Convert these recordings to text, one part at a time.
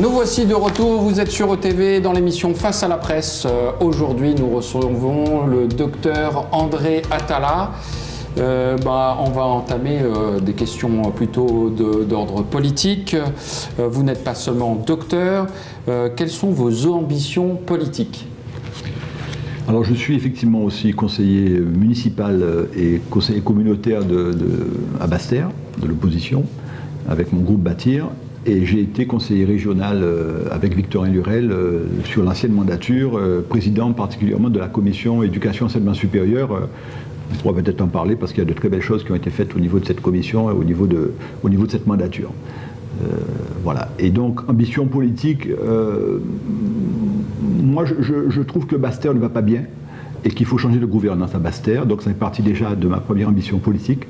Nous voici de retour, vous êtes sur ETV dans l'émission Face à la presse. Aujourd'hui, nous recevons le docteur André Atala. On va entamer des questions plutôt d'ordre politique. Vous n'êtes pas seulement docteur. Quelles sont vos ambitions politiques ? Alors je suis effectivement aussi conseiller municipal et conseiller communautaire à Basse-Terre, de l'opposition, avec mon groupe Bâtir. Et j'ai été conseiller régional avec Victorin Lurel sur l'ancienne mandature, président particulièrement de la commission éducation enseignement supérieur. On pourra peut-être en parler parce qu'il y a de très belles choses qui ont été faites au niveau de cette commission et au niveau de cette mandature. Voilà. Et donc, ambition politique, moi je trouve que Basse-Terre ne va pas bien et qu'il faut changer de gouvernance à Basse-Terre. Donc ça fait partie déjà de ma première ambition politique.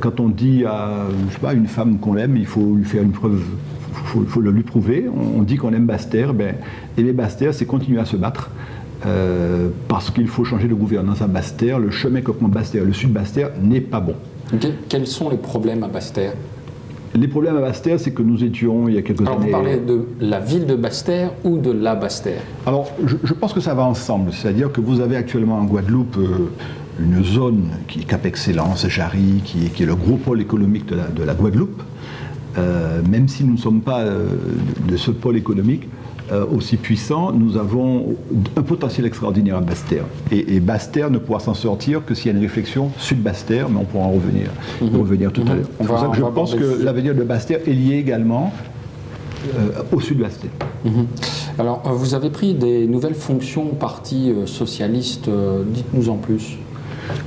Quand on dit à une femme qu'on l'aime, il faut lui faire une preuve, il faut le lui prouver. On dit qu'on aime Basse-Terre, aimer Basse-Terre, c'est continuer à se battre. Parce qu'il faut changer de gouvernance à Basse-Terre. Le chemin que prend Basse-Terre, le sud Basse-Terre, n'est pas bon. Quels sont les problèmes à Basse-Terre ? Les problèmes à Basse-Terre, c'est que nous étions, il y a quelques années... Vous parlez de la ville de Basse-Terre ou de la Basse-Terre ? Alors, je pense que ça va ensemble. C'est-à-dire que vous avez actuellement en Guadeloupe une zone qui est Cap Excellence, Jarry, qui est le gros pôle économique de la Guadeloupe. Même si nous ne sommes pas de ce pôle économique aussi puissant, nous avons un potentiel extraordinaire à Basse-Terre. Et Basse-Terre ne pourra s'en sortir que s'il y a une réflexion sud-Basse-Terre, mais on pourra en revenir tout à l'heure. C'est pour ça que je pense que l'avenir de Basse-Terre est lié également au sud-Basse-Terre. Alors, vous avez pris des nouvelles fonctions au Parti socialiste, dites-nous en plus.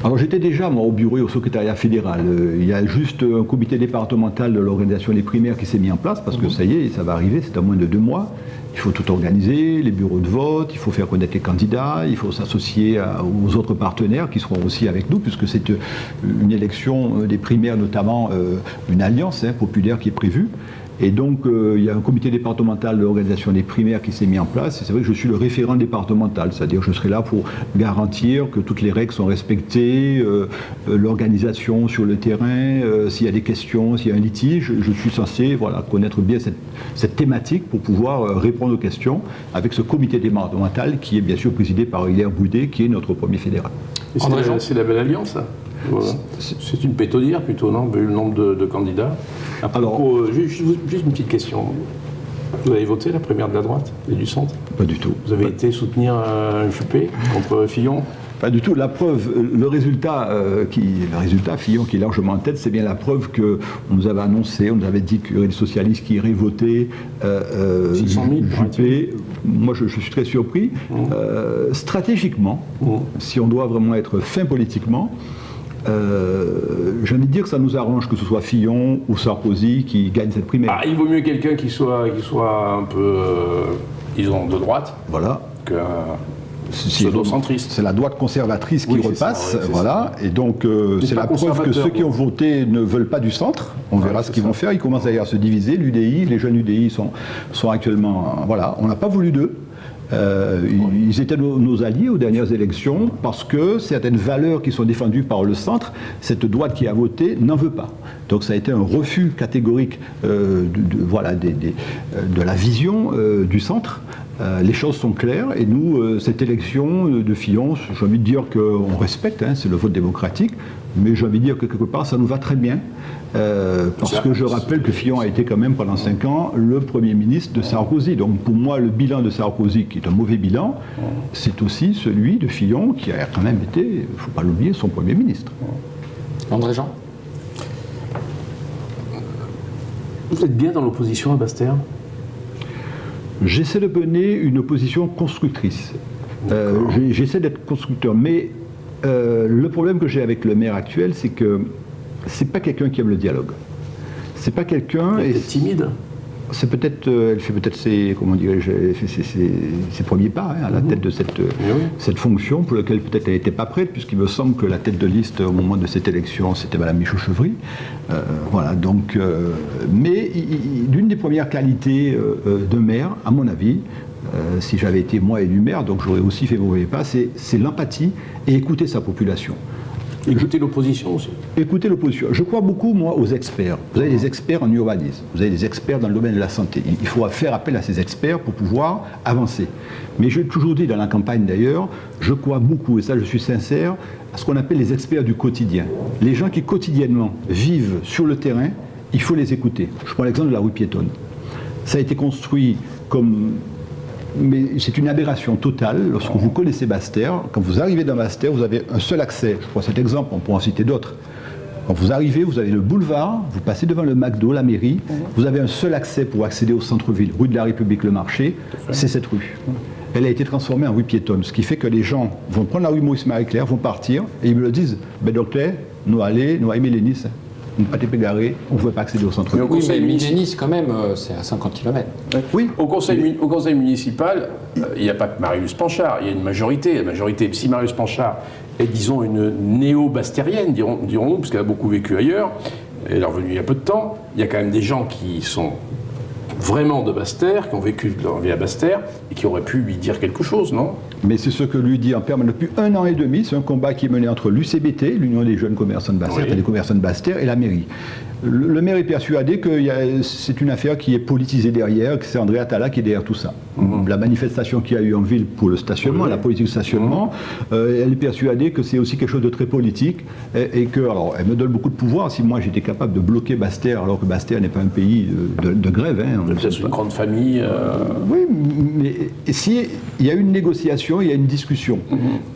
Alors j'étais déjà moi, au bureau et au secrétariat fédéral. Il y a juste un comité départemental de l'organisation des primaires qui s'est mis en place parce que ça y est, ça va arriver, c'est à moins de 2 mois. Il faut tout organiser, les bureaux de vote, il faut faire connaître les candidats, il faut s'associer aux autres partenaires qui seront aussi avec nous puisque c'est une élection des primaires, notamment une alliance populaire qui est prévue. Et donc, il y a un comité départemental de l'organisation des primaires qui s'est mis en place. Et c'est vrai que je suis le référent départemental, c'est-à-dire que je serai là pour garantir que toutes les règles sont respectées, l'organisation sur le terrain, s'il y a des questions, s'il y a un litige, je suis censé connaître bien cette thématique pour pouvoir répondre aux questions avec ce comité départemental qui est bien sûr présidé par Hilaire Boudet, qui est notre premier fédéral. C'est la belle alliance, ça. Voilà. C'est une pétodière plutôt, non, vu le nombre de candidats. Alors, juste une petite question. Vous avez voté la primaire de la droite et du centre ? Pas du tout. Vous avez été soutenir Juppé contre Fillon ? Pas du tout. La preuve, le résultat, Fillon qui est largement en tête, c'est bien la preuve qu'on nous avait annoncé, on nous avait dit qu'il y aurait des socialistes qui iraient voter 600 000 Juppé. Moi, je suis très surpris. Stratégiquement, si on doit vraiment être fin politiquement, j'ai envie de dire que ça nous arrange que ce soit Fillon ou Sarkozy qui gagne cette primaire. Il vaut mieux quelqu'un qui soit un peu, disons, de droite. Voilà. Que pseudo-centriste. C'est la droite conservatrice qui repasse, voilà. Et donc c'est la preuve que ceux qui ont voté ne veulent pas du centre. On verra ce qu'ils vont faire. Ils commencent d'ailleurs à se diviser. L'UDI, les jeunes UDI sont actuellement, voilà. On n'a pas voulu d'eux. Ils étaient nos alliés aux dernières élections parce que certaines valeurs qui sont défendues par le centre, cette droite qui a voté n'en veut pas. Donc ça a été un refus catégorique de la vision du centre. Les choses sont claires et nous, cette élection de Fillon, j'ai envie de dire qu'on respecte, c'est le vote démocratique, mais j'ai envie de dire que quelque part ça nous va très bien. Parce que je rappelle que Fillon a été quand même pendant 5 ans le Premier ministre de Sarkozy. Donc pour moi, le bilan de Sarkozy, qui est un mauvais bilan, c'est aussi celui de Fillon, qui a quand même été, il ne faut pas l'oublier, son Premier ministre. André Jean ? Vous êtes bien dans l'opposition à Basse-Terre ? J'essaie de mener une opposition constructrice. J'essaie d'être constructeur, mais le problème que j'ai avec le maire actuel, c'est que c'est pas quelqu'un qui aime le dialogue. C'est pas quelqu'un. Elle est timide. C'est peut-être, elle fait peut-être ses premiers pas à la tête de cette fonction pour laquelle peut-être elle n'était pas prête, puisqu'il me semble que la tête de liste au moment de cette élection, c'était Madame Michaud-Chevry. Voilà, donc, mais l'une des premières qualités de maire, à mon avis, si j'avais été moi élu maire, donc j'aurais aussi fait mauvais pas, c'est l'empathie et écouter sa population. Écoutez l'opposition aussi. Écoutez l'opposition. Je crois beaucoup, moi, aux experts. Vous avez des experts en urbanisme, vous avez des experts dans le domaine de la santé. Il faut faire appel à ces experts pour pouvoir avancer. Mais j'ai toujours dit dans la campagne d'ailleurs, je crois beaucoup, et ça je suis sincère, à ce qu'on appelle les experts du quotidien. Les gens qui quotidiennement vivent sur le terrain, il faut les écouter. Je prends l'exemple de la rue piétonne. Ça a été construit comme... Mais c'est une aberration totale lorsque vous connaissez Basse-Terre. Quand vous arrivez dans Basse-Terre, vous avez un seul accès. Je prends cet exemple, on pourra en citer d'autres. Quand vous arrivez, vous avez le boulevard, vous passez devant le McDo, la mairie, vous avez un seul accès pour accéder au centre-ville, rue de la République, le marché, c'est cette rue. Elle a été transformée en rue piétonne, ce qui fait que les gens vont prendre la rue Maurice-Marie-Claire, vont partir, et ils me le disent, ben docteur, nous allons, nous aimer les Nice. Une pâté pégarée, on ne pouvait pas accéder au centre-ville. Oui, mais Nice, quand même, c'est à 50 km. Oui. Au conseil municipal, il n'y a pas que Marius Panchard, il y a une majorité. La majorité, si Marius Panchard est, disons, une néo-bastérienne, dirons-nous, parce qu'elle a beaucoup vécu ailleurs, elle est revenue il y a peu de temps, il y a quand même des gens qui sont vraiment de Basse-Terre, qui ont vécu leur vie à Basse-Terre, et qui auraient pu lui dire quelque chose, non? Mais c'est ce que lui dit en permanence depuis 1 an et demi. C'est un combat qui est mené entre l'UCBT, l'Union des jeunes commerçants de Basse-Terre, oui, des commerçants de Basse-Terre, et la mairie. Le maire est persuadé que c'est une affaire qui est politisée derrière, que c'est André Atala qui est derrière tout ça. La manifestation qu'il y a eu en ville pour le stationnement, la politique de stationnement, elle est persuadée que c'est aussi quelque chose de très politique et que, alors, elle me donne beaucoup de pouvoir. Si moi j'étais capable de bloquer Basse-Terre, alors que Basse-Terre n'est pas un pays de grève. Hein, peut-être une grande famille. Oui, mais s'il y a une négociation, il y a une discussion.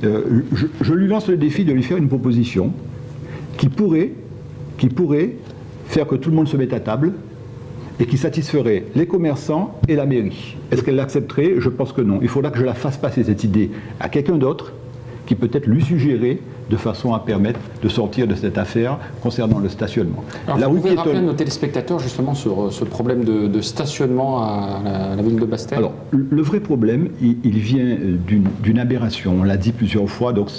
Je lui lance le défi de lui faire une proposition qui pourrait faire que tout le monde se mette à table et qui satisferait les commerçants et la mairie. Est-ce qu'elle l'accepterait? Je pense que non. Il faudra que je la fasse passer cette idée à quelqu'un d'autre qui peut-être lui suggérerait de façon à permettre de sortir de cette affaire concernant le stationnement. Alors, vous pouvez rappeler à nos téléspectateurs justement sur ce problème de stationnement à la ville de Basse-Terre? Alors, le vrai problème, il vient d'une aberration. On l'a dit plusieurs fois, donc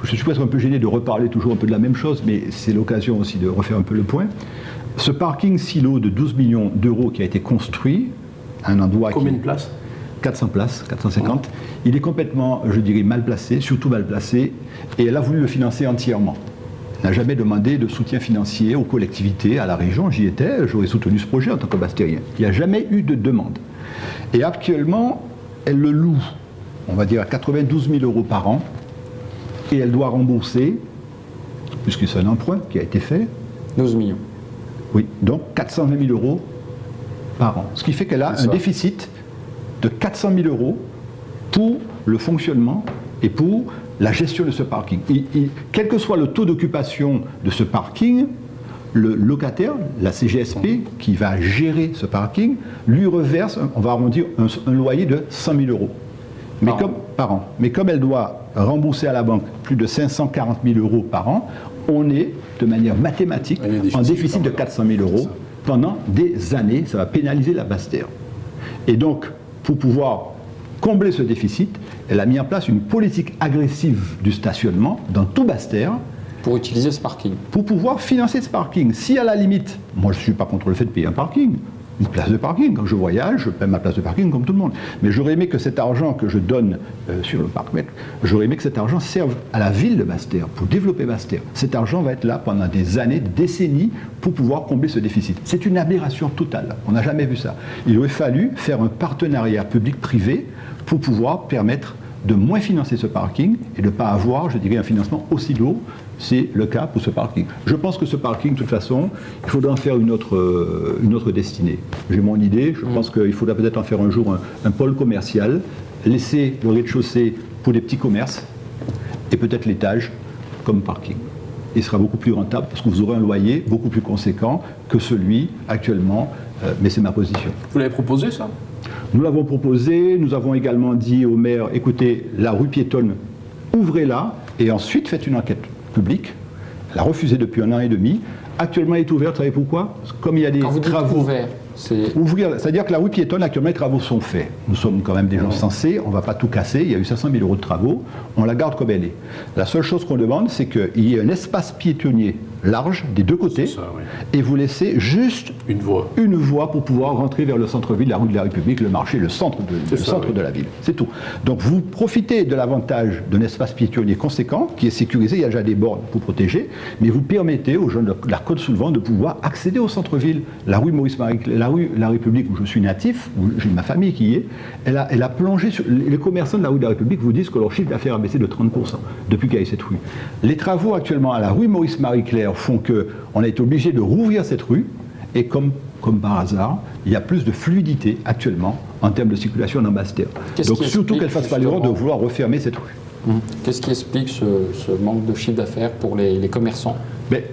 je suis presque un peu gêné de reparler toujours un peu de la même chose, mais c'est l'occasion aussi de refaire un peu le point. Ce parking silo de 12 millions d'euros qui a été construit à un endroit... Combien de places? 400 places, 450. Il est complètement, je dirais, mal placé, surtout mal placé, et elle a voulu le financer entièrement. Elle n'a jamais demandé de soutien financier aux collectivités, à la région. J'y étais, j'aurais soutenu ce projet en tant que bastérien. Il n'y a jamais eu de demande. Et actuellement, elle le loue, on va dire, à 92 000 euros par an, et elle doit rembourser, puisque c'est un emprunt qui a été fait. 12 millions. Oui, donc 420 000 euros par an. Ce qui fait qu'elle a un déficit de 400 000 euros pour le fonctionnement et pour la gestion de ce parking. Quel que soit le taux d'occupation de ce parking, le locataire, la CGSP, qui va gérer ce parking, lui reverse, on va arrondir, un loyer de 100 000 euros par an. Mais comme elle doit rembourser à la banque plus de 540 000 euros par an, on est, de manière mathématique, en déficit de 400 000 euros pendant des années. Ça va pénaliser la Basse-Terre. Et donc, pour pouvoir combler ce déficit, elle a mis en place une politique agressive du stationnement dans tout Basse-Terre. Pour utiliser ce parking. Pour pouvoir financer ce parking. Si à la limite, moi je ne suis pas contre le fait de payer un parking, une place de parking, quand je voyage, je paie ma place de parking comme tout le monde. Mais j'aurais aimé que cet argent que je donne sur le parc-mètre, j'aurais aimé que cet argent serve à la ville de Basse-Terre, pour développer Basse-Terre. Cet argent va être là pendant des années, des décennies, pour pouvoir combler ce déficit. C'est une aberration totale. On n'a jamais vu ça. Il aurait fallu faire un partenariat public-privé pour pouvoir permettre de moins financer ce parking et de ne pas avoir, je dirais, un financement aussi lourd. C'est le cas pour ce parking. Je pense que ce parking, de toute façon, il faudra en faire une autre destinée. J'ai mon idée, je pense qu'il faudra peut-être en faire un jour un pôle commercial, laisser le rez-de-chaussée pour des petits commerces et peut-être l'étage comme parking. Il sera beaucoup plus rentable parce que vous aurez un loyer beaucoup plus conséquent que celui actuellement, mais c'est ma position. Vous l'avez proposé ça ? Nous l'avons proposé, nous avons également dit au maire, écoutez, la rue piétonne, ouvrez-la et ensuite faites une enquête publique. Elle a refusé depuis 1 an et demi. Actuellement, elle est ouverte, vous savez pourquoi? Comme il y a des travaux... Ouvert, c'est-à-dire que la rue piétonne, actuellement, les travaux sont faits. Nous sommes quand même des gens sensés, on ne va pas tout casser, il y a eu 500 000 euros de travaux, on la garde comme elle est. La seule chose qu'on demande, c'est qu'il y ait un espace piétonnier large des deux côtés, et vous laissez juste une voie pour pouvoir rentrer vers le centre-ville, la rue de la République, le marché, le centre de la ville. C'est tout. Donc vous profitez de l'avantage d'un espace piétonnier conséquent, qui est sécurisé, il y a déjà des bornes pour protéger, mais vous permettez aux gens de la Côte-sous-le-Vent de pouvoir accéder au centre-ville. La rue la rue de la République, où je suis natif, où j'ai ma famille qui y est, elle a plongé sur... Les commerçants de la rue de la République vous disent que leur chiffre d'affaires a baissé de 30% depuis qu'il y a eu cette rue. Les travaux actuellement à la rue Maurice-Marie-Claire font qu'on a été obligé de rouvrir cette rue, et comme par hasard, il y a plus de fluidité actuellement en termes de circulation dans Basse-Terre. Donc surtout qu'elle ne fasse pas l'erreur de vouloir refermer cette rue. Qu'est-ce qui explique ce manque de chiffre d'affaires pour les commerçants?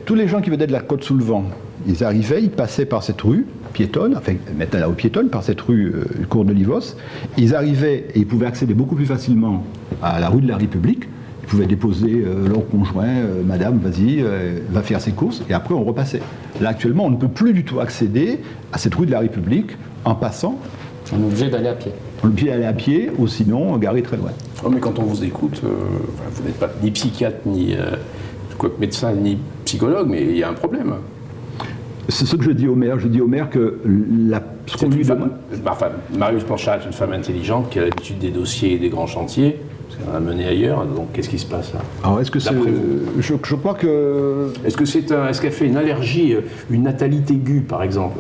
Tous les gens qui venaient de la Côte-sous-le-Vent, ils arrivaient, ils passaient par cette rue piétonne, enfin maintenant la rue piétonne, par cette rue Cours de Livos. Ils arrivaient et ils pouvaient accéder beaucoup plus facilement à la rue de la République. Ils pouvaient déposer leur conjoint, madame, vas-y, va faire ses courses, et après on repassait. Là actuellement, on ne peut plus du tout accéder à cette rue de la République en passant. On est obligé d'aller à pied. On est obligé d'aller à pied, ou sinon garé très loin. Oh, mais quand on vous écoute, vous n'êtes pas ni psychiatre, ni médecin, ni psychologue, mais il y a un problème. C'est ce que je dis au maire. Je dis au maire que ce qu'on lui demande. Marius Planchard est une femme intelligente qui a l'habitude des dossiers et des grands chantiers, parce qu'elle en a mené ailleurs. Donc qu'est-ce qui se passe là? Alors est-ce que c'est. Je crois que. Est-ce qu'elle fait une allergie, une natalité aiguë, par exemple?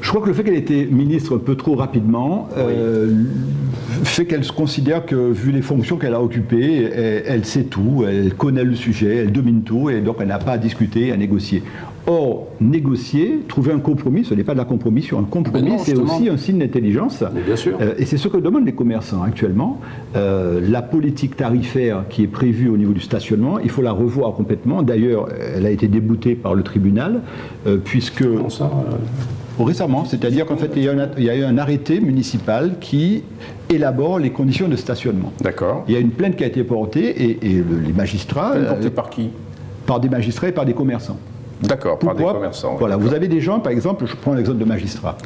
Je crois que le fait qu'elle ait été ministre un peu trop rapidement fait qu'elle se considère que, vu les fonctions qu'elle a occupées, elle sait tout, elle connaît le sujet, elle domine tout, et donc elle n'a pas à discuter, à négocier. Or, négocier, trouver un compromis, ce n'est pas de la compromission. Un compromis, c'est aussi un signe d'intelligence. Bien sûr. Et c'est ce que demandent les commerçants actuellement. La politique tarifaire qui est prévue au niveau du stationnement, il faut la revoir complètement. D'ailleurs, elle a été déboutée par le tribunal, puisque... Comment ça Récemment, c'est-à-dire qu'en fait, il y a eu un arrêté municipal qui élabore les conditions de stationnement. D'accord. Il y a une plainte qui a été portée et les magistrats... Portée par qui? Par des magistrats et par des commerçants. D'accord, par des commerçants. Voilà, vous avez des gens, par exemple, je prends l'exemple de magistrat,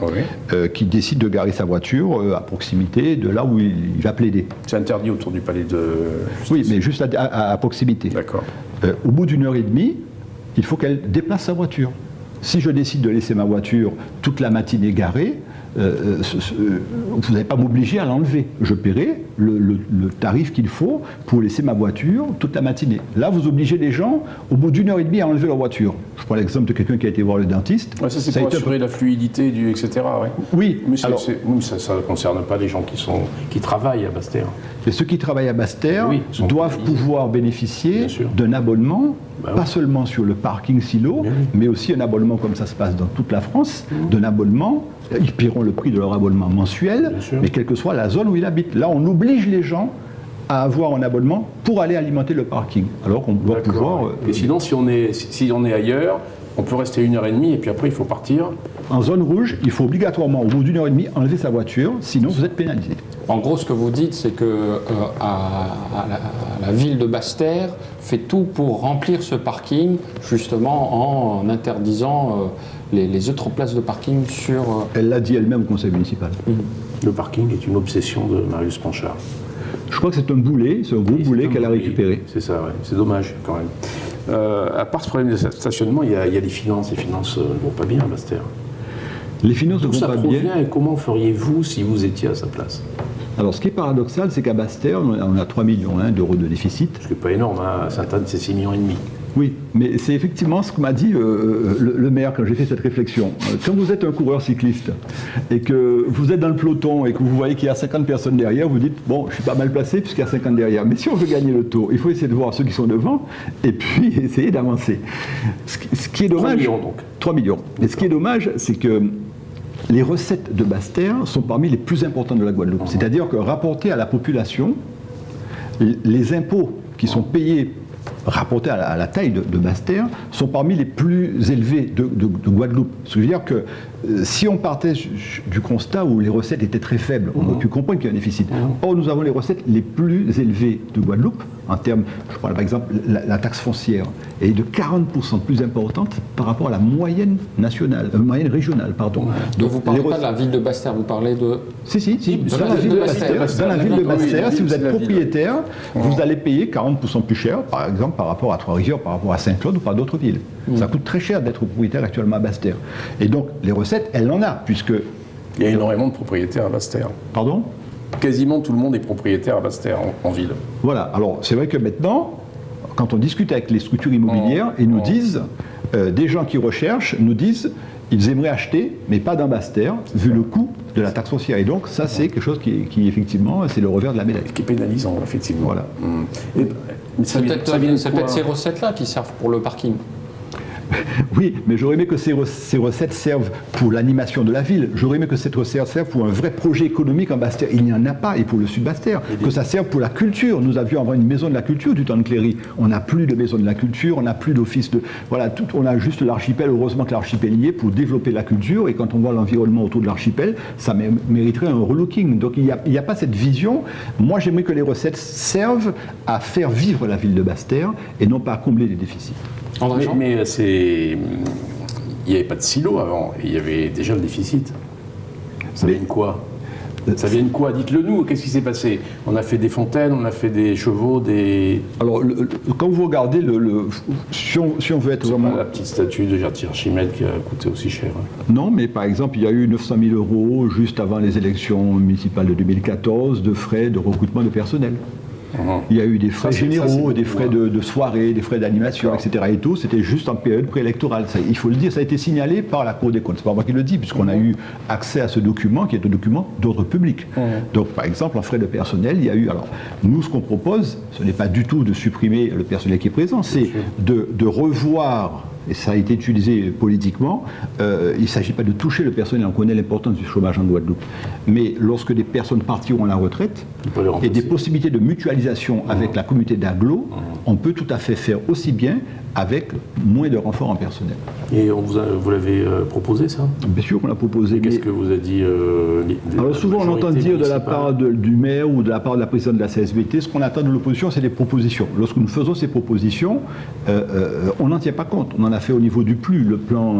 qui décide de garer sa voiture à proximité de là où il va plaider. C'est interdit autour du palais de justice. Oui, mais juste à proximité. D'accord. Au bout d'une heure et demie, il faut qu'elle déplace sa voiture. Si je décide de laisser ma voiture toute la matinée garée, vous n'allez pas m'obliger à l'enlever. Je paierai le tarif qu'il faut pour laisser ma voiture toute la matinée. Là, vous obligez les gens, au bout d'une heure et demie, à enlever leur voiture. Je prends l'exemple de quelqu'un qui a été voir le dentiste. Ouais, ça, c'est pour assurer la fluidité, etc. Ouais. Oui. Mais ça ne concerne pas les gens qui travaillent à Basse-Terre. Mais ceux qui travaillent à Basse-Terre doivent pouvoir bénéficier d'un abonnement, pas seulement sur le parking silo, mais aussi un abonnement, comme ça se passe dans toute la France, d'un abonnement. Ils paieront le prix de leur abonnement mensuel, mais quelle que soit la zone où ils habitent. Là, on oblige les gens à avoir un abonnement pour aller alimenter le parking. Alors qu'on doit pouvoir... Et sinon, si on est ailleurs, on peut rester 1h30 et puis après, il faut partir. En zone rouge, il faut obligatoirement, au bout d'une heure et demie, enlever sa voiture, sinon vous êtes pénalisé. En gros, ce que vous dites, c'est que la ville de Basse-Terre fait tout pour remplir ce parking, justement en interdisant les autres places de parking sur... Elle l'a dit elle-même au conseil municipal. Le parking est une obsession de Marius Planchard. Je crois que c'est un boulet, c'est un gros boulet qu'elle a récupéré. C'est ça, ouais. C'est dommage quand même. À part ce problème de stationnement, il y a les finances. Les finances ne vont pas bien à Basse-Terre. Les finances ne vont pas bien. Et comment feriez-vous si vous étiez à sa place? Alors, ce qui est paradoxal, c'est qu'à Basse-Terre, on a 3,1 millions d'euros de déficit. Ce qui n'est pas énorme, hein. À Sainte-Anne, c'est 6,5 millions. Oui, mais c'est effectivement ce que m'a dit le maire quand j'ai fait cette réflexion. Quand vous êtes un coureur cycliste et que vous êtes dans le peloton et que vous voyez qu'il y a 50 personnes derrière, vous dites, bon, je suis pas mal placé puisqu'il y a 50 derrière. Mais si on veut gagner le tour, il faut essayer de voir ceux qui sont devant et puis essayer d'avancer. Ce qui est dommage... 3 millions donc. 3 millions. Et ce qui est dommage, c'est que les recettes de Basse-Terre sont parmi les plus importantes de la Guadeloupe. C'est-à-dire que rapporté à la population, les impôts qui sont payés rapportés à la taille de Basse-Terre sont parmi les plus élevés de Guadeloupe. Ce qui veut dire que si on partait du constat où les recettes étaient très faibles, on aurait pu comprendre qu'il y a un déficit. Or, nous avons les recettes les plus élevées de Guadeloupe, en termes, je prends par exemple la taxe foncière, est de 40% plus importante par rapport à la moyenne nationale, moyenne régionale, pardon. Donc vous ne parlez pas de la ville de Basse-Terre, vous parlez de... Si, dans la ville de Basse-Terre, si vous êtes propriétaire, vous allez payer 40% plus cher, par exemple par rapport à Trois-Rivières, par rapport à Saint-Claude ou par d'autres villes. Ça coûte très cher d'être propriétaire actuellement à Basse-Terre. Et donc, les recettes, elle en a, puisque... Il y a énormément de propriétaires à Basse-Terre. Pardon ? Quasiment tout le monde est propriétaire à Basse-Terre, en ville. Voilà. Alors, c'est vrai que maintenant, quand on discute avec les structures immobilières, ils nous disent, des gens qui recherchent nous disent, ils aimeraient acheter, mais pas dans Basse-Terre, vu le coût de la taxe foncière. Et donc, ça, c'est quelque chose qui effectivement, c'est le revers de la médaille. Qui est pénalisant, effectivement. Voilà. C'est peut-être ces recettes-là qui servent pour le parking. Oui, mais j'aurais aimé que ces recettes servent pour l'animation de la ville. J'aurais aimé que cette recette serve pour un vrai projet économique en Basse-Terre. Il n'y en a pas, et pour le sud Basse-Terre. Que ça serve pour la culture. Nous avions avant une maison de la culture du temps de Cléry. On n'a plus de maison de la culture, on n'a plus d'office de... Voilà, on a juste l'archipel. Heureusement que l'archipel y est pour développer la culture. Et quand on voit l'environnement autour de l'archipel, ça mériterait un relooking. Donc il n'y a pas cette vision. Moi, j'aimerais que les recettes servent à faire vivre la ville de Basse-Terre et non pas à combler les déficits. Mais il n'y avait pas de silo avant, et il y avait déjà le déficit. Ça vient de quoi ? Ça vient de quoi ? Dites-le nous, qu'est-ce qui s'est passé ? On a fait des fontaines, on a fait des chevaux, des... Alors, quand vous regardez, si on veut être vraiment... Pas la petite statue de Archimède qui a coûté aussi cher. Non, mais par exemple, il y a eu 900 000 € juste avant les élections municipales de 2014 de frais de recrutement de personnel. Il y a eu des frais généraux, des frais de soirée, des frais d'animation, etc. Et tout, c'était juste en période préélectorale. Il faut le dire, ça a été signalé par la Cour des comptes. C'est pas moi qui le dis, puisqu'on a eu accès à ce document qui est un document d'ordre public. Donc, par exemple, en frais de personnel, il y a eu... Alors, nous, ce qu'on propose, ce n'est pas du tout de supprimer le personnel qui est présent, c'est de revoir... Et ça a été utilisé politiquement. Il ne s'agit pas de toucher le personnel. On connaît l'importance du chômage en Guadeloupe. Mais lorsque des personnes partiront à la retraite et des possibilités de mutualisation avec la communauté d'agglo, on peut tout à fait faire aussi bien avec moins de renforts en personnel. Et vous l'avez proposé, ça ? Bien sûr qu'on l'a proposé. Qu'est-ce que vous a dit Alors souvent on entend dire de la part du maire ou de la part de la présidente de la CSBT, ce qu'on attend de l'opposition, c'est des propositions. Lorsque nous faisons ces propositions, on n'en tient pas compte. On en a fait au niveau du PLU, le plan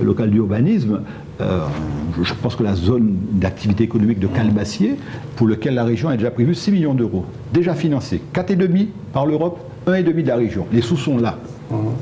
local d'urbanisme. Je pense que la zone d'activité économique de Calbassier, pour lequel la région a déjà prévu 6 millions d'euros, déjà financés, 4,5 par l'Europe, 1,5 de la région. Les sous sont là.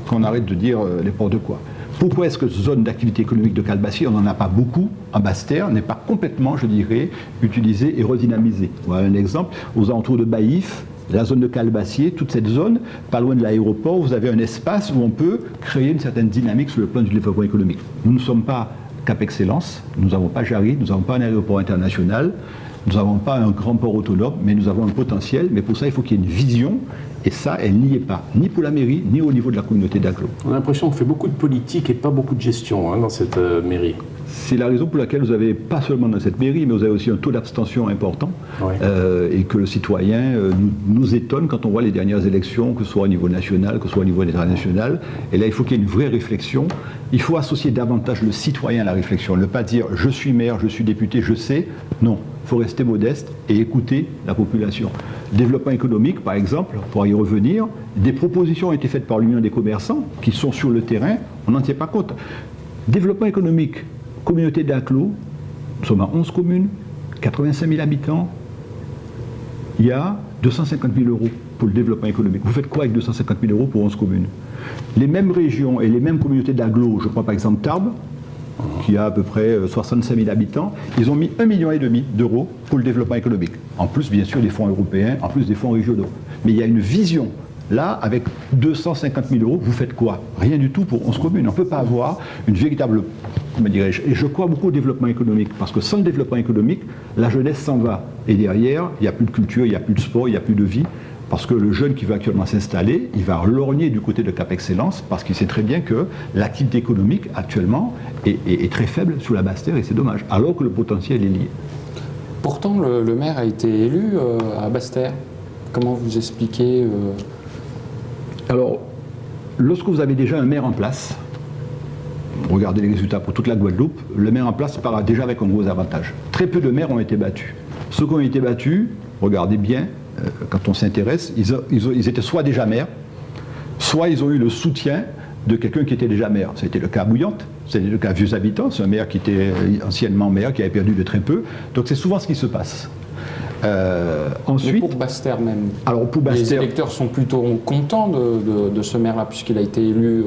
Qu'on arrête de dire n'importe quoi. Pourquoi est-ce que cette zone d'activité économique de Calbassier, on n'en a pas beaucoup en Basse-Terre, n'est pas complètement, je dirais, utilisée et redynamisée ? Voilà un exemple. Aux alentours de Baïf, la zone de Calbassier, toute cette zone, pas loin de l'aéroport, vous avez un espace où on peut créer une certaine dynamique sur le plan du développement économique. Nous ne sommes pas Cap Excellence, nous n'avons pas Jarry, nous n'avons pas un aéroport international, nous n'avons pas un grand port autonome, mais nous avons un potentiel. Mais pour ça, il faut qu'il y ait une vision. Et ça, elle n'y est pas, ni pour la mairie, ni au niveau de la communauté d'agglo. On a l'impression qu'on fait beaucoup de politique et pas beaucoup de gestion dans cette mairie. C'est la raison pour laquelle vous avez, pas seulement dans cette mairie, mais vous avez aussi un taux d'abstention important. Et que le citoyen nous étonne quand on voit les dernières élections, que ce soit au niveau national, que ce soit au niveau international. Et là, il faut qu'il y ait une vraie réflexion. Il faut associer davantage le citoyen à la réflexion. Ne pas dire « je suis maire, je suis député, je sais ». Non. Il faut rester modeste et écouter la population. Développement économique, par exemple, pour y revenir, des propositions ont été faites par l'Union des commerçants qui sont sur le terrain, on n'en tient pas compte. Développement économique, communauté d'agglo, nous sommes à 11 communes, 85 000 habitants, il y a 250 000 € pour le développement économique. Vous faites quoi avec 250 000 € pour 11 communes ? Les mêmes régions et les mêmes communautés d'agglo, je prends par exemple Tarbes, qui a à peu près 65 000 habitants, ils ont mis 1,5 million d'euros pour le développement économique. En plus, bien sûr, des fonds européens, en plus des fonds régionaux. Mais il y a une vision. Là, avec 250 000 €, vous faites quoi ? Rien du tout pour 11 communes. On ne peut pas avoir une véritable, comment dirais-je, et je crois beaucoup au développement économique, parce que sans le développement économique, la jeunesse s'en va. Et derrière, il n'y a plus de culture, il n'y a plus de sport, il n'y a plus de vie. Parce que le jeune qui va actuellement s'installer, il va lorgner du côté de Cap Excellence, parce qu'il sait très bien que l'activité économique actuellement est très faible sur la Basse-Terre, et c'est dommage, alors que le potentiel est lié. Pourtant, le maire a été élu à Basse-Terre. Comment vous expliquez Alors, lorsque vous avez déjà un maire en place, regardez les résultats pour toute la Guadeloupe, le maire en place part déjà avec un gros avantage. Très peu de maires ont été battus. Ceux qui ont été battus, regardez bien, quand on s'intéresse, ils étaient soit déjà maires, soit ils ont eu le soutien de quelqu'un qui était déjà maire. Ça a été le cas à Bouillante, c'était le cas à Vieux Habitants, c'est un maire qui était anciennement maire, qui avait perdu de très peu. Donc c'est souvent ce qui se passe. Ensuite, mais pour Basse-Terre même, alors pour Basse-Terre, les électeurs sont plutôt contents de ce maire-là, puisqu'il a été élu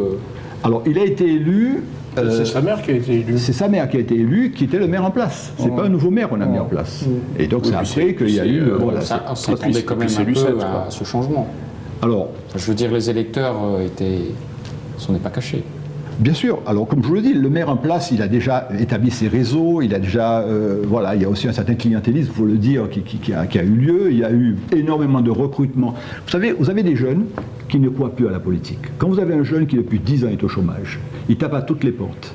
Alors, il a été élu... c'est sa mère qui a été élue. C'est sa mère qui a été élue, qui était le maire en place. C'est pas un nouveau maire qu'on a mis en place. Et donc, c'est après qu'il y a eu... voilà, on s'attendait quand même un peu à ce changement. Alors, je veux dire, les électeurs s'en est pas caché. Bien sûr. Alors, comme je vous le dis, le maire en place, il a déjà établi ses réseaux, il a déjà... voilà, il y a aussi un certain clientélisme, il faut le dire, qui a eu lieu. Il y a eu énormément de recrutement. Vous savez, vous avez des jeunes qui ne croient plus à la politique. Quand vous avez un jeune qui, depuis 10 ans, est au chômage, il tape à toutes les portes.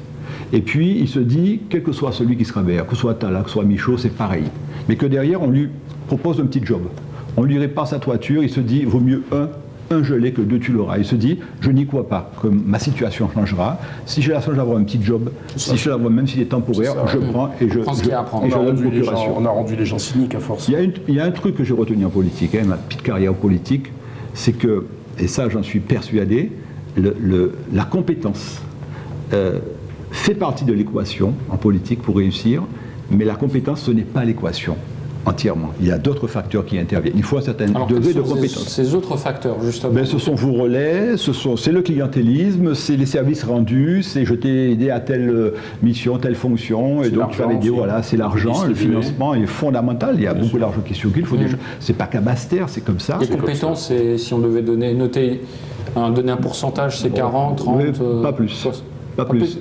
Et puis, il se dit, quel que soit celui qui sera maire, que ce soit Attala, que ce soit Michaud, c'est pareil. Mais que derrière, on lui propose un petit job. On lui répare sa toiture, il se dit, vaut mieux un gelé que 2 tu l'auras. Il se dit, je n'y crois pas, que ma situation changera. Si j'ai la chance d'avoir un petit job, si je l'avoir, même s'il est temporaire, je prends et je donne procuration. On a rendu les gens cyniques à force. Il y a un truc que j'ai retenu en politique, ma petite carrière politique, c'est que, et ça j'en suis persuadé, la compétence fait partie de l'équation en politique pour réussir, mais la compétence, ce n'est pas l'équation. Entièrement. Il y a d'autres facteurs qui interviennent. Il faut un certain degré de compétence. Ces autres facteurs, justement. Ce sont vos relais, c'est le clientélisme, c'est les services rendus, c'est je t'ai aidé à telle mission, telle fonction, et donc tu avais dit voilà, c'est l'argent, le financement est fondamental. Il y a beaucoup d'argent qui circule. C'est pas qu'à Basse-Terre, c'est comme ça. Les compétences, si on devait donner un pourcentage, c'est 40, 30. Oui, pas plus. Pas plus.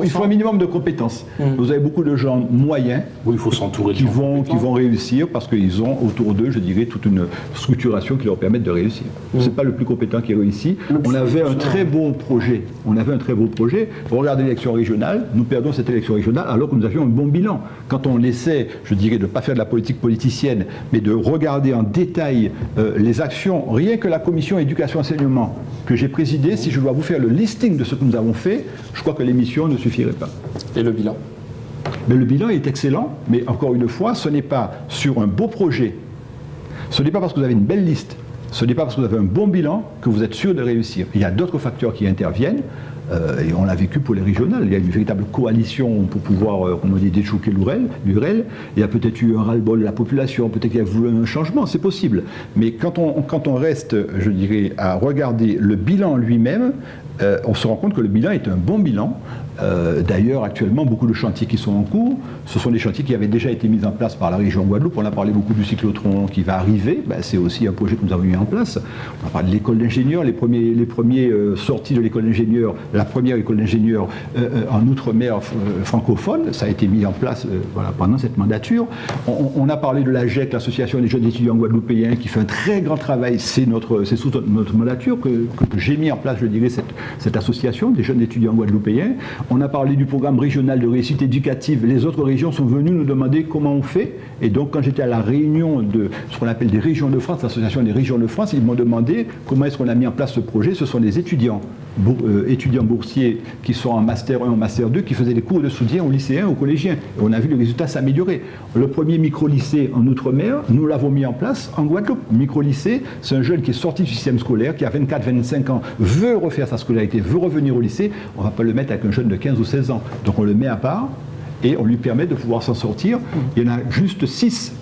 Il faut un minimum de compétences. Vous avez beaucoup de gens moyens il faut s'entourer qui vont réussir parce qu'ils ont autour d'eux, je dirais, toute une structuration qui leur permet de réussir. C'est pas le plus compétent qui réussit. On avait un très beau projet. Regardez l'élection régionale. Nous perdons cette élection régionale alors que nous avions un bon bilan. Quand on essaie, je dirais, de ne pas faire de la politique politicienne, mais de regarder en détail les actions, rien que la commission éducation-enseignement que j'ai présidée, si je dois vous faire le listing de ce que nous avons fait, je crois que l'émission ne suffirait pas. Et le bilan ? Mais le bilan est excellent, mais encore une fois, ce n'est pas sur un beau projet, ce n'est pas parce que vous avez une belle liste, ce n'est pas parce que vous avez un bon bilan que vous êtes sûr de réussir. Il y a d'autres facteurs qui interviennent, et on l'a vécu pour les régionales. Il y a une véritable coalition pour pouvoir, comme on dit, déchouquer l'URL. Il y a peut-être eu un ras-le-bol de la population, peut-être qu'il y a voulu un changement, c'est possible. Mais quand on reste, je dirais, à regarder le bilan lui-même, on se rend compte que le bilan est un bon bilan. D'ailleurs, actuellement, beaucoup de chantiers qui sont en cours, ce sont des chantiers qui avaient déjà été mis en place par la région Guadeloupe. On a parlé beaucoup du cyclotron qui va arriver. C'est aussi un projet que nous avons mis en place. On a parlé de l'école d'ingénieurs, les premiers sorties de l'école d'ingénieurs, la première école d'ingénieurs en Outre-mer francophone. Ça a été mis en place pendant cette mandature. On a parlé de l'AGEC, l'Association des jeunes étudiants guadeloupéens, qui fait un très grand travail. C'est sous notre mandature que j'ai mis en place, je dirais, cette association des jeunes étudiants guadeloupéens. On a parlé du programme régional de réussite éducative. Les autres régions sont venues nous demander comment on fait. Et donc, quand j'étais à la réunion de ce qu'on appelle des régions de France, l'association des régions de France, ils m'ont demandé comment est-ce qu'on a mis en place ce projet. Ce sont des étudiants boursiers qui sont en Master 1, en Master 2, qui faisaient des cours de soutien aux lycéens, aux collégiens. Et on a vu les résultats s'améliorer. Le premier micro-lycée en Outre-mer, nous l'avons mis en place en Guadeloupe. Micro-lycée, c'est un jeune qui est sorti du système scolaire, qui a 24-25 ans, veut refaire sa scolarité, veut revenir au lycée. On ne va pas le mettre avec un jeune de 15 ou 16 ans. Donc on le met à part et on lui permet de pouvoir s'en sortir. Il y en a juste 6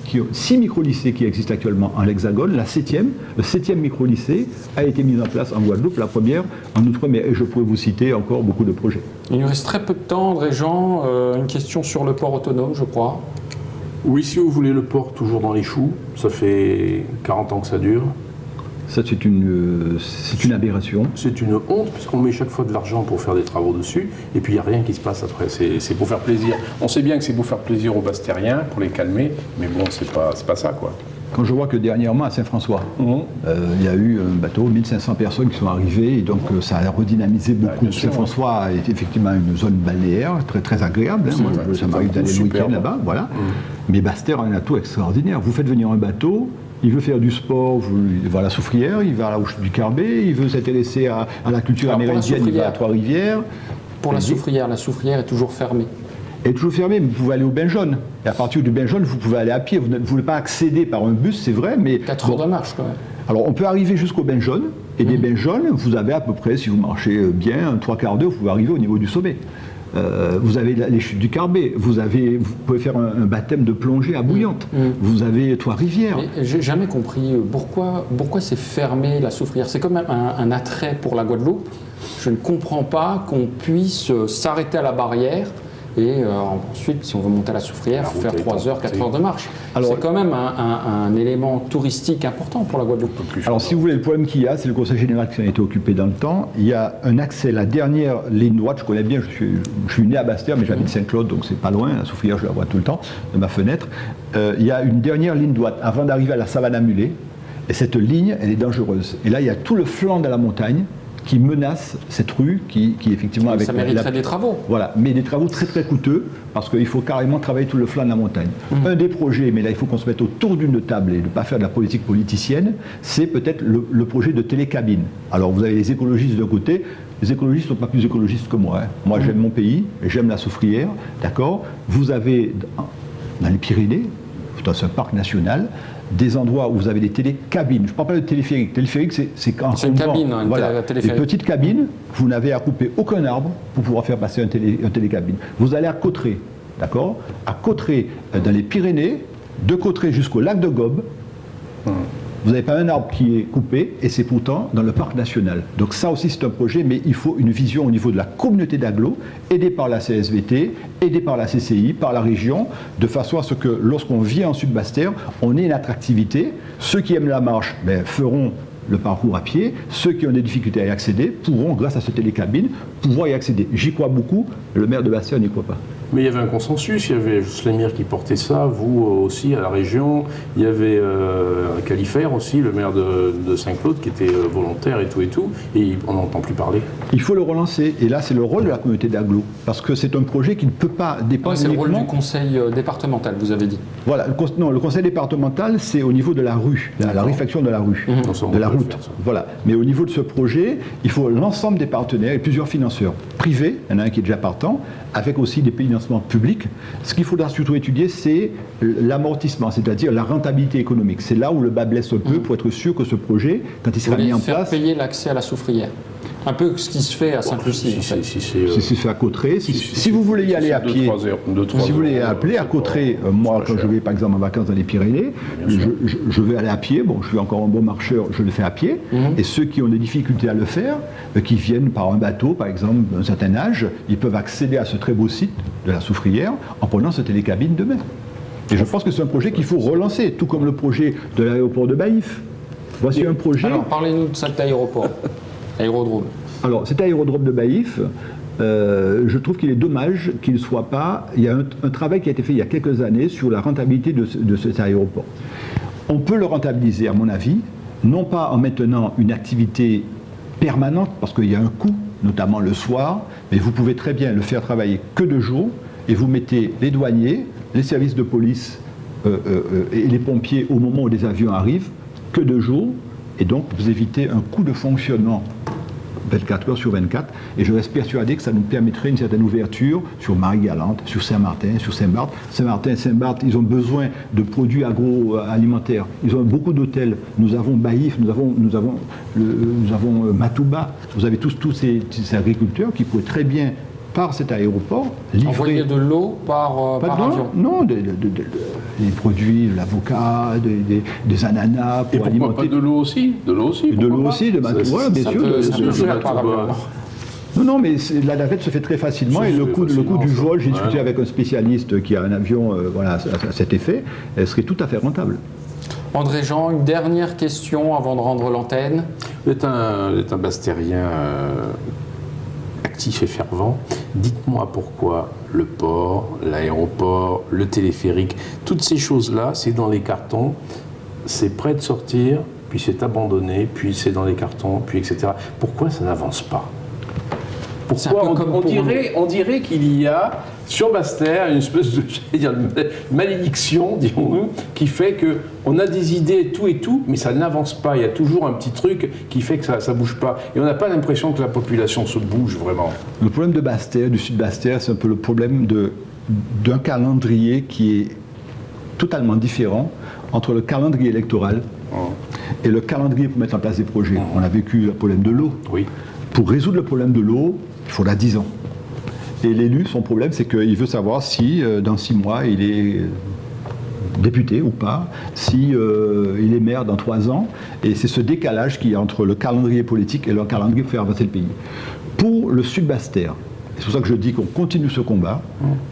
micro-lycées qui existent actuellement en Hexagone. Le 7e micro-lycée a été mis en place en Guadeloupe, la première en Outre-mer. Et je pourrais vous citer encore beaucoup de projets. Il nous reste très peu de temps, André Jean. Une question sur le port autonome, je crois. Oui, si vous voulez le port toujours dans les choux, ça fait 40 ans que ça dure. Ça, c'est une aberration. C'est une honte, puisqu'on met chaque fois de l'argent pour faire des travaux dessus, et puis il n'y a rien qui se passe après. C'est pour faire plaisir. On sait bien que c'est pour faire plaisir aux Bastériens, pour les calmer, mais bon, c'est pas ça, quoi. Quand je vois que dernièrement, à Saint-François, il y a eu un bateau, 1500 personnes qui sont arrivées, et donc ça a redynamisé beaucoup. Saint-François est effectivement une zone balnéaire, très, très agréable. Moi, ça m'arrive d'aller le week-end là-bas, voilà. Mais Basse-Terre a un atout extraordinaire. Vous faites venir un bateau, il veut faire du sport, il va à la Soufrière, il va à la Ouche du Carbet, il veut s'intéresser à la culture amérindienne, il va à Trois-Rivières. Pour la Soufrière est toujours fermée. Elle est toujours fermée, mais vous pouvez aller au Bain Jaune. Et à partir du Bain Jaune, vous pouvez aller à pied. Vous ne voulez pas accéder par un bus, c'est vrai, mais... 4 heures de marche, quand même. Alors, on peut arriver jusqu'au Bain Jaune, et des Bains Jaunes, vous avez à peu près, si vous marchez bien, 3/4 d'heure, vous pouvez arriver au niveau du sommet. vous avez les chutes du Carbet, vous pouvez faire un baptême de plongée à Bouillante, vous avez Trois-Rivières. J'ai jamais compris pourquoi c'est fermé la Soufrière. C'est quand même un attrait pour la Guadeloupe. Je ne comprends pas qu'on puisse s'arrêter à la barrière et ensuite, si on veut monter à la Soufrière, faire 3 heures, 4 heures de marche. C'est quand même un élément touristique important pour la Guadeloupe. Alors, si vous voulez, le problème qu'il y a, c'est le Conseil général qui en a été occupé dans le temps. Il y a un accès, la dernière ligne droite, je connais bien, je suis né à Basse-Terre, mais j'habite Saint-Claude, donc c'est pas loin. La Soufrière, je la vois tout le temps de ma fenêtre. Il y a une dernière ligne droite avant d'arriver à la Savane à Mulets. Et cette ligne, elle est dangereuse. Et là, il y a tout le flanc de la montagne qui menace cette rue qui effectivement avec ça mériterait des travaux. Voilà, mais des travaux très très coûteux parce qu'il faut carrément travailler tout le flanc de la montagne. Un des projets, mais là il faut qu'on se mette autour d'une table et ne pas faire de la politique politicienne, c'est peut-être le projet de télécabine. Alors vous avez les écologistes d'un côté, les écologistes ne sont pas plus écologistes que moi. Moi j'aime mon pays, j'aime la Soufrière, d'accord. Vous avez dans les Pyrénées, c'est un parc national, des endroits où vous avez des télécabines. Je ne parle pas de téléphérique. Téléphérique, c'est quand c'est une cabine, hein, voilà, téléphérique. Une petite cabine, vous n'avez à couper aucun arbre pour pouvoir faire passer un télécabine. Vous allez à Cauterets, d'accord. À Cauterets, dans les Pyrénées, de Cauterets jusqu'au lac de Gobe, vous n'avez pas un arbre qui est coupé, et c'est pourtant dans le parc national. Donc ça aussi c'est un projet, mais il faut une vision au niveau de la communauté d'agglo, aidée par la CSVT, aidée par la CCI, par la région, de façon à ce que lorsqu'on vient en Sud-Basse-Terre, on ait une attractivité. Ceux qui aiment la marche feront le parcours à pied. Ceux qui ont des difficultés à y accéder pourront, grâce à ce télécabine, pouvoir y accéder. J'y crois beaucoup, le maire de Basse-Terre n'y croit pas. Mais il y avait un consensus, il y avait Slemir qui portait ça, vous aussi à la région, il y avait Califère aussi, le maire de Saint-Claude, qui était volontaire et tout, et on n'entend plus parler. Il faut le relancer, et là c'est le rôle de la communauté d'agglo, parce que c'est un projet qui ne peut pas dépendre c'est le rôle du conseil départemental, vous avez dit. Voilà, le conseil départemental, c'est au niveau de la rue, la réfection de la rue, de la route. Voilà. Mais au niveau de ce projet, il faut l'ensemble des partenaires et plusieurs financeurs privés, il y en a un qui est déjà partant, avec aussi des financements publics. Ce qu'il faudra surtout étudier, c'est l'amortissement, c'est-à-dire la rentabilité économique. C'est là où le bas blesse un peu pour être sûr que ce projet, quand il sera mis en place... Faire payer l'accès à la Soufrière. Un peu ce qui se fait à Sainte-Lucie. Si c'est fait à Cauterets, si vous voulez y aller à pied, si vous voulez y aller à Cauterets, moi quand je vais par exemple en vacances dans les Pyrénées, je vais aller à pied, bon je suis encore un bon marcheur, je le fais à pied, et ceux qui ont des difficultés à le faire, qui viennent par un bateau par exemple d'un certain âge, ils peuvent accéder à ce très beau site de la Soufrière en prenant cette télécabine demain. Et je pense que c'est un projet qu'il faut relancer, tout comme le projet de l'aéroport de Baïf. Voici un projet... Alors parlez-nous de cet aéroport. Aérodrome. Alors, cet aérodrome de Baïf, je trouve qu'il est dommage qu'il ne soit pas... Il y a un travail qui a été fait il y a quelques années sur la rentabilité de cet aéroport. On peut le rentabiliser, à mon avis, non pas en maintenant une activité permanente, parce qu'il y a un coût, notamment le soir, mais vous pouvez très bien le faire travailler que de jour, et vous mettez les douaniers, les services de police et les pompiers au moment où les avions arrivent, que de jour, et donc vous évitez un coût de fonctionnement 24 heures sur 24, et je reste persuadé que ça nous permettrait une certaine ouverture sur Marie-Galante, sur Saint-Martin, sur Saint-Barth. Saint-Martin, Saint-Barth, ils ont besoin de produits agroalimentaires. Ils ont beaucoup d'hôtels. Nous avons Baïf, nous avons Matouba. Vous avez tous ces agriculteurs qui pourraient très bien, par cet aéroport, livrer... Envoyer de l'eau par avion. Non, des produits, de l'avocat, des ananas pour alimenter... Et pourquoi pas de l'eau aussi? De l'eau aussi, de Matouba, bien sûr. Ça peut faire par avion. Non, mais la navette se fait très facilement, et le coût du vol, j'ai discuté avec un spécialiste qui a un avion à cet effet, elle serait tout à fait rentable. André Jean, une dernière question avant de rendre l'antenne. Vous êtes un Bastérien actif et fervent. Dites-moi pourquoi le port, l'aéroport, le téléphérique, toutes ces choses-là, c'est dans les cartons, c'est prêt de sortir, puis c'est abandonné, puis c'est dans les cartons, puis etc. Pourquoi ça n'avance pas? Pourquoi on dirait qu'il y a sur Basse-Terre une espèce de malédiction, dirons-nous, qui fait qu'on a des idées et tout, mais ça n'avance pas. Il y a toujours un petit truc qui fait que ça ne bouge pas. Et on n'a pas l'impression que la population se bouge vraiment. Le problème de Basse-Terre, du sud Basse-Terre, c'est un peu le problème d'un calendrier qui est totalement différent entre le calendrier électoral et le calendrier pour mettre en place des projets. On a vécu le problème de l'eau. Oui. Pour résoudre le problème de l'eau, il faudra 10 ans. Et l'élu, son problème, c'est qu'il veut savoir si, dans 6 mois, il est député ou pas, si il est maire dans 3 ans. Et c'est ce décalage qu'il y a entre le calendrier politique et le calendrier pour faire avancer le pays. Pour le Sud-Bastère, c'est pour ça que je dis qu'on continue ce combat,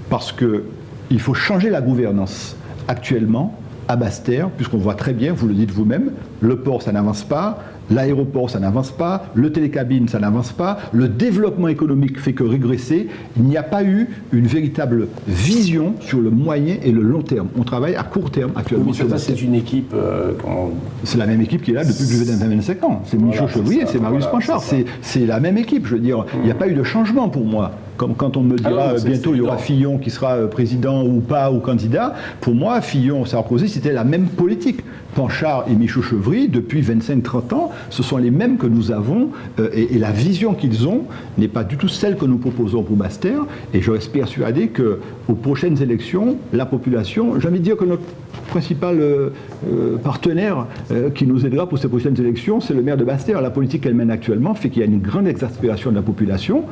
parce qu'il faut changer la gouvernance. Actuellement, à Basse-Terre, puisqu'on voit très bien, vous le dites vous-même, le port, ça n'avance pas, l'aéroport, ça n'avance pas, le télécabine, ça n'avance pas, le développement économique fait que régresser. Il n'y a pas eu une véritable vision sur le moyen et le long terme. On travaille à court terme actuellement. Oui, ça, c'est une équipe... C'est la même équipe qui est là depuis que j'ai 25 ans. C'est Michaud Chevrier, c'est Marius Panchard. C'est la même équipe, je veux dire. Il n'y a pas eu de changement pour moi. Comme quand on me dira bientôt il y aura Fillon qui sera président ou pas, ou candidat, pour moi, Fillon, Sarkozy, c'était la même politique. Panchard et Michaud Chevrier, depuis 25-30 ans, ce sont les mêmes que nous avons, et la vision qu'ils ont n'est pas du tout celle que nous proposons pour Basse-Terre, et je reste persuadé qu'aux prochaines élections, la population, j'ai envie de dire que notre principal partenaire qui nous aidera pour ces prochaines élections, c'est le maire de Basse-Terre. La politique qu'elle mène actuellement fait qu'il y a une grande exaspération de la population.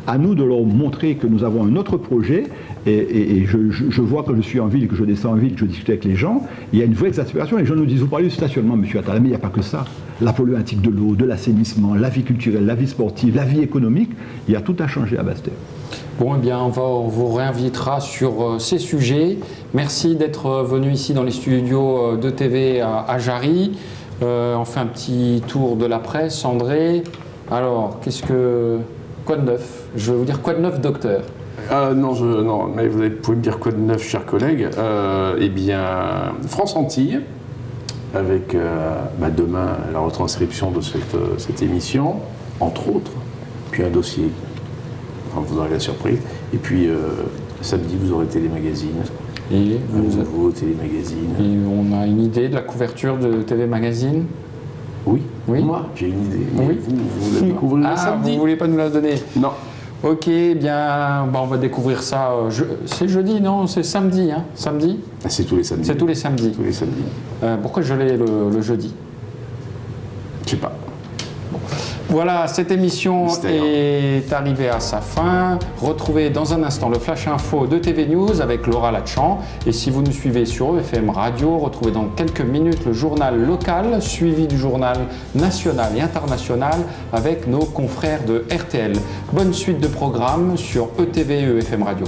À nous de leur montrer que nous avons un autre projet, et je vois que je suis en ville, que je descends en ville, que je discute avec les gens, il y a une vraie exaspération. Les gens nous disent, vous parlez du stationnement, monsieur Attala, mais il n'y a pas que ça. La problématique de l'eau, de l'assainissement, la vie culturelle, la vie sportive, la vie économique, il y a tout à changer à Basse-Terre. Bon, eh bien, on vous réinvitera sur ces sujets. Merci d'être venu ici dans les studios de TV à Jarry. On fait un petit tour de la presse. André, alors, quoi de neuf? Je vais vous dire quoi de neuf, docteur? Non, mais vous pouvez me dire quoi de neuf, chers collègues. Eh bien, France Antilles, avec demain la retranscription de cette émission, entre autres, puis un dossier. Enfin, vous aurez la surprise. Et puis, samedi, vous aurez Télémagazine. Et nouveau Télémagazine. Et on a une idée de la couverture de TV Magazine? Oui, moi, j'ai une idée. Mais oui. Vous la découvrirez samedi. Vous ne voulez pas nous la donner? Non. Ok, bien, on va découvrir ça. C'est jeudi, non? C'est samedi, hein? Samedi? C'est tous les samedis. C'est tous les samedis. Tous les samedis. Pourquoi je l'ai le jeudi? Je sais pas. Voilà, cette émission est arrivée à sa fin. Retrouvez dans un instant le Flash Info de TV News avec Laura Latchamp. Et si vous nous suivez sur EFM Radio, retrouvez dans quelques minutes le journal local, suivi du journal national et international avec nos confrères de RTL. Bonne suite de programmes sur ETV et EFM Radio.